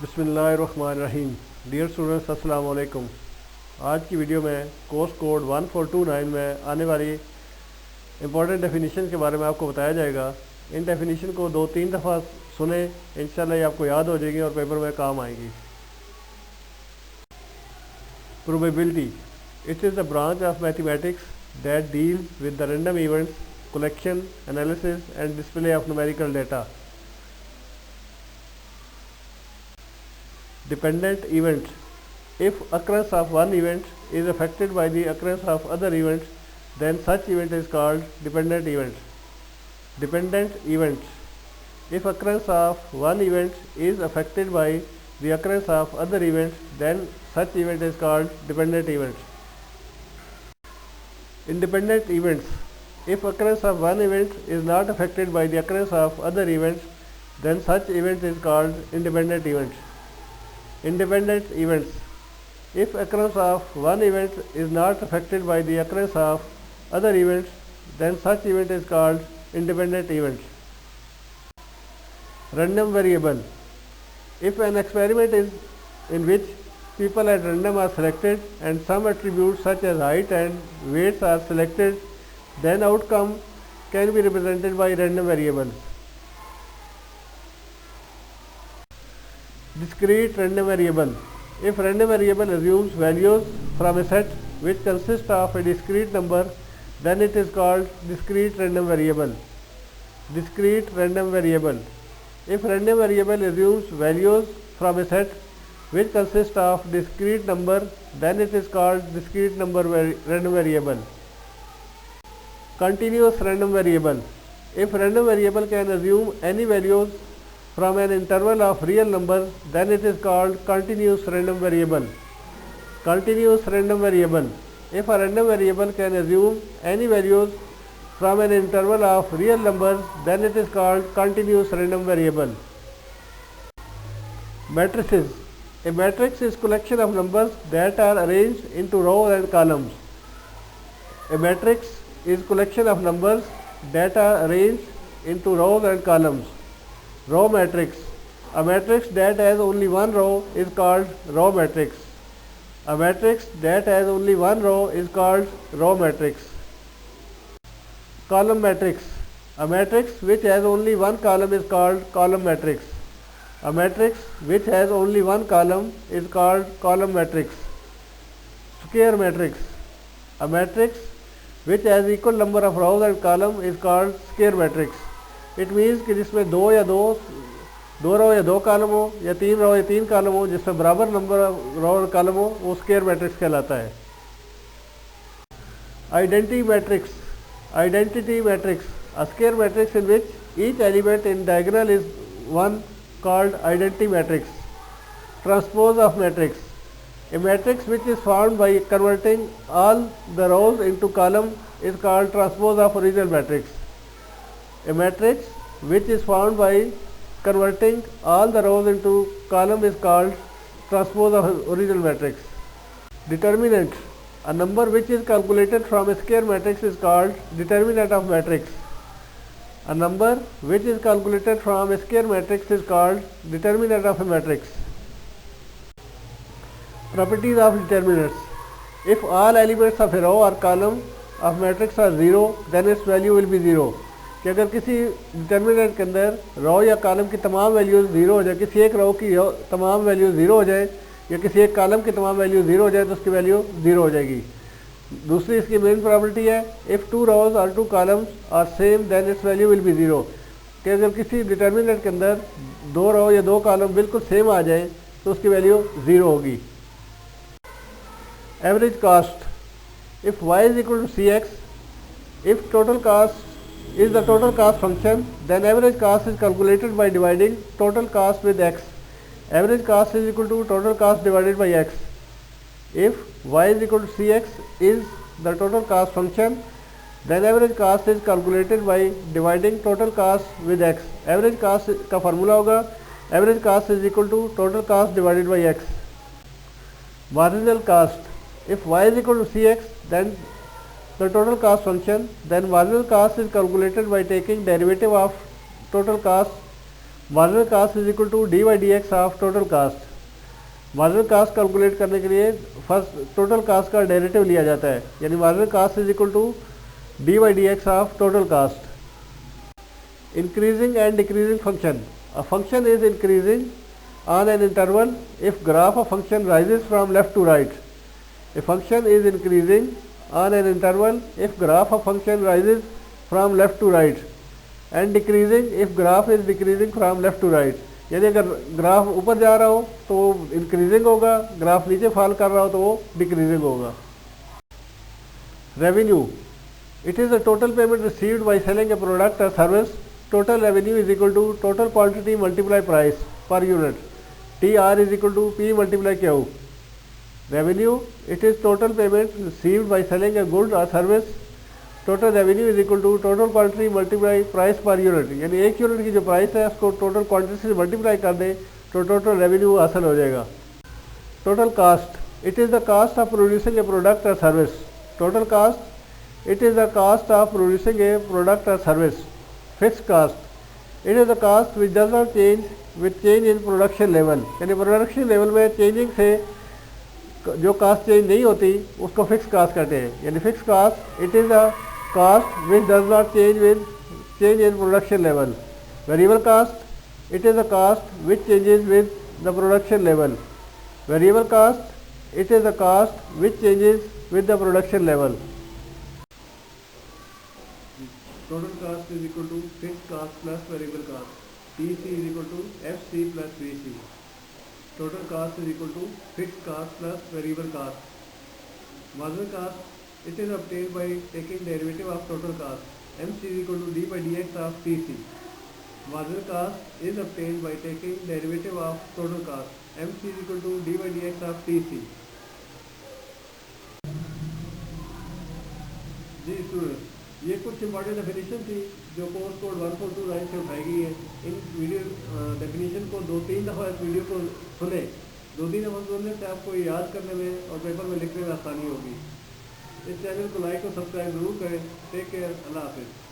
बिस्मिल्लाहिर्रहमानिर्रहीम। Dear students, अस्सलाम वालेकुम। आज की वीडियो में कोर्स कोड 1429 में आने वाली इंपॉर्टेंट डेफिनेशन के बारे में आपको बताया जाएगा। इन डेफिनेशन को 2-3 दफ़ा सुने, इंशाल्लाह ये आपको याद हो जाएगी और पेपर में काम आएगी। Probability it is the branch of mathematics that deal with the random events, collection, analysis and display of numerical data. Dependent events. If occurrence of one event is affected by the occurrence of other events, then such event is called dependent event. Dependent events. If occurrence of one event is affected by the occurrence of other events, then such event is called dependent event. Independent events. If occurrence of one event is not affected by the occurrence of other events, then such event is called independent event. Independent events. If occurrence of one event is not affected by the occurrence of other events, then such event is called independent event. Random variable. If an experiment is in which people at random are selected and some attributes such as height and weights are selected, then outcome can be represented by random variables. Discrete random variable. If random variable assumes values from a set which consists of a discrete number, then it is called discrete random variable. Discrete random variable. If random variable assumes values from a set which consists of discrete number, then it is called discrete random variable. Continuous random variable. If random variable can assume any values from an interval of real numbers, then it is called continuous random variable. Continuous random variable. If a random variable can assume any values from an interval of real numbers, then it is called continuous random variable. Matrices. A matrix is collection of numbers that are arranged into rows and columns. A matrix is collection of numbers that are arranged into rows and columns. Row matrix. A matrix that has only one row is called row matrix. A matrix that has only one row is called row matrix. Column matrix. A matrix which has only one column is called column matrix. A matrix which has only one column is called column matrix. Square matrix. A matrix which has equal number of rows and columns is called square matrix. It means कि जिसमें दो रो या दो column हो या तीन रो या तीन कॉलम हो, जिसमें बराबर नंबर रो और कॉलम हो, वो स्क्वायर मैट्रिक्स कहलाता है। Identity matrix. Identity matrix. A square matrix in which each element in diagonal is one called identity matrix. Transpose of matrix. A matrix which is found by converting all the rose into column is called transpose of original matrix. A matrix which is found by converting all the rows into column is called transpose of original matrix. Determinant. A number which is calculated from a square matrix is called determinant of matrix. A number which is calculated from a square matrix is called determinant of a matrix. Properties of determinants. If all elements of a row or column of matrix are 0, then its value will be 0. कि अगर किसी determinant के अंदर रो या column की तमाम values zero हो जाए, किसी एक रो की तमाम वैल्यू ज़ीरो हो जाए या किसी एक कॉलम की तमाम वैल्यू ज़ीरो हो जाए, तो उसकी वैल्यू ज़ीरो हो जाएगी. दूसरी इसकी मेन प्रॉपर्टी है, इफ़ टू रोज और two columns are same then its value will be zero. कि अगर किसी डिटर्मिनेंट के अंदर दो रो या दो कॉलम बिल्कुल सेम आ जाए तो उसकी वैल्यू ज़ीरो होगी. Average cost. If y is equal to c x, if total cost is the total cost function, then average cost is calculated by dividing total cost with x. Average cost is equal to total cost divided by x. If y is equal to cx is the total cost function, then average cost is calculated by dividing total cost with x. Average cost का formula होगा average cost is equal to total cost divided by x. Marginal cost. If y is equal to cx, then the total cost function, then marginal cost is calculated by taking derivative of total cost marginal cost is equal to d by d x of total cost. Marginal cost calculate करने के लिए first total cost का derivative लिया जाता है, यानी marginal cost is equal to d by d x of total cost. Increasing and decreasing function, a function is increasing on an interval if graph of function rises from left to right. A function is increasing on an interval if graph of function rises from left to right and decreasing if graph is decreasing from left to right. यानी अगर graph ऊपर जा रहा हो तो वो increasing होगा, graph नीचे फॉल कर रहा हो तो वो डिक्रीजिंग होगा। Revenue, it is the total payment received by selling a product और service. Total revenue is equal to total quantity multiply price per unit. TR is equal to P multiply Q. Revenue, it is total payment received by selling a good or service. Total revenue is equal to total quantity multiply price per unit. यानी एक unit की जो price है उसको total quantity से multiply कर दें तो टोटल रेवेन्यू हासिल हो जाएगा। Total cost, it is the cost of producing a product और service. Total cost, it is the cost of producing a product और service. Fix cost, it is the cost which does not change with change in production level, यानी production level में changing से जो cast change नहीं होती उसको fix cast कहते हैं। यानी fix cost, it is the cost which does not change with change in production level. Variable cost, it is the cost which changes with the production level. Variable cost, it is the cost which changes with the production level. Total cost is equal to fix cost plus variable cost. TC is equal to FC plus VC. Total cost is equal to fixed cost plus variable cost. Marginal cost, it is obtained by taking derivative of total cost. MC is equal to D by dx of TC. Marginal cost is obtained by taking derivative of total cost. MC is equal to D by dx of TC. जी student, ये कुछ important definition थी जो course code 1429 से उठाई गई है। इन video definition को 2-3 दफ़ा इस वीडियो को सुने, 2-3 दफ़ा सुनने से आपको याद करने में और पेपर में लिखने में आसानी होगी। इस चैनल को लाइक और सब्सक्राइब जरूर करें। टेक केयर, अल्लाह हाफिज़।